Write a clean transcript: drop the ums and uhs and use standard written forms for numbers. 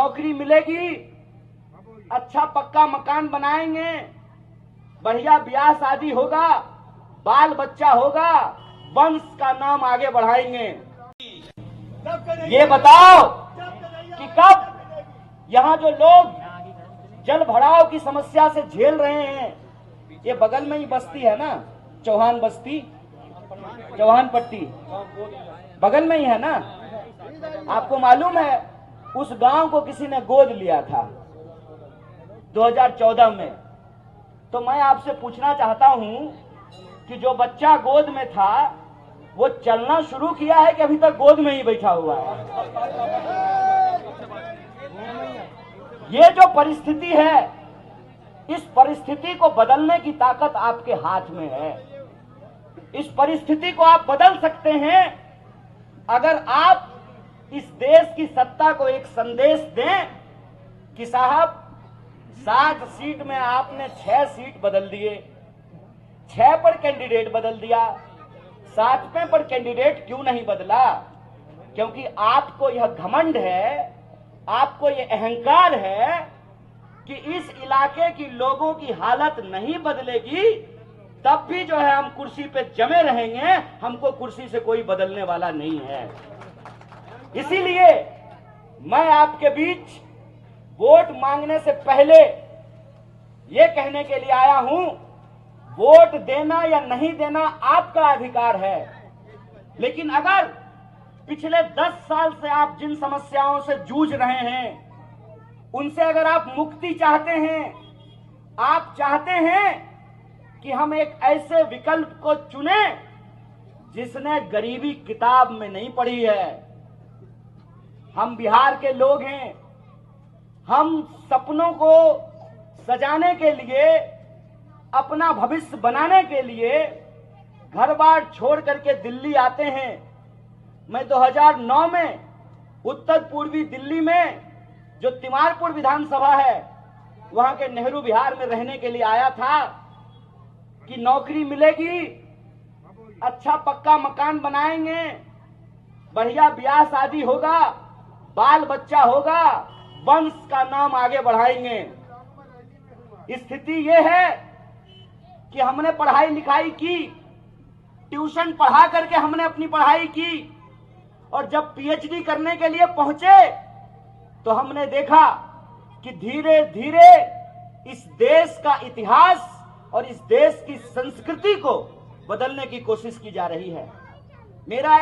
नौकरी मिलेगी, अच्छा पक्का मकान बनाएंगे, बढ़िया ब्याह शादी होगा, बाल बच्चा होगा, वंश का नाम आगे बढ़ाएंगे। ये बताओ कि कब यहाँ जो लोग जल भराव की समस्या से झेल रहे हैं, ये बगल में ही बस्ती है ना, चौहान बस्ती, चौहान पट्टी बगल में ही है ना। आपको मालूम है उस गांव को किसी ने गोद लिया था 2014 में। तो मैं आपसे पूछना चाहता हूं कि जो बच्चा गोद में था वो चलना शुरू किया है कि अभी तक गोद में ही बैठा हुआ है? ये जो परिस्थिति है, इस परिस्थिति को बदलने की ताकत आपके हाथ में है। इस परिस्थिति को आप बदल सकते हैं अगर आप इस देश की सत्ता को एक संदेश दें कि साहब 60 सीट में आपने 6 सीट बदल दिए, 6 पर कैंडिडेट बदल दिया, 7वें पर कैंडिडेट क्यों नहीं बदला? क्योंकि आपको यह घमंड है, आपको यह अहंकार है कि इस इलाके की लोगों की हालत नहीं बदलेगी, तब भी जो है हम कुर्सी पे जमे रहेंगे, हमको कुर्सी से कोई बदलने वाला नहीं है। इसीलिए मैं आपके बीच वोट मांगने से पहले ये कहने के लिए आया हूं, वोट देना या नहीं देना आपका अधिकार है, लेकिन अगर पिछले 10 साल से आप जिन समस्याओं से जूझ रहे हैं उनसे अगर आप मुक्ति चाहते हैं, आप चाहते हैं कि हम एक ऐसे विकल्प को चुने जिसने गरीबी किताब में नहीं पढ़ी है। हम बिहार के लोग हैं, हम सपनों को सजाने के लिए, अपना भविष्य बनाने के लिए घर बार छोड़ करके दिल्ली आते हैं। मैं 2009 में उत्तर पूर्वी दिल्ली में जो तिमारपुर विधानसभा है वहां के नेहरू विहार में रहने के लिए आया था कि नौकरी मिलेगी, अच्छा पक्का मकान बनाएंगे, बढ़िया ब्याह शादी होगा, बाल बच्चा होगा, वंश का नाम आगे बढ़ाएंगे। स्थिति ये है कि हमने पढ़ाई लिखाई की, ट्यूशन पढ़ा करके हमने अपनी पढ़ाई की, और जब पीएचडी करने के लिए पहुंचे तो हमने देखा कि धीरे धीरे इस देश का इतिहास और इस देश की संस्कृति को बदलने की कोशिश की जा रही है। मेरा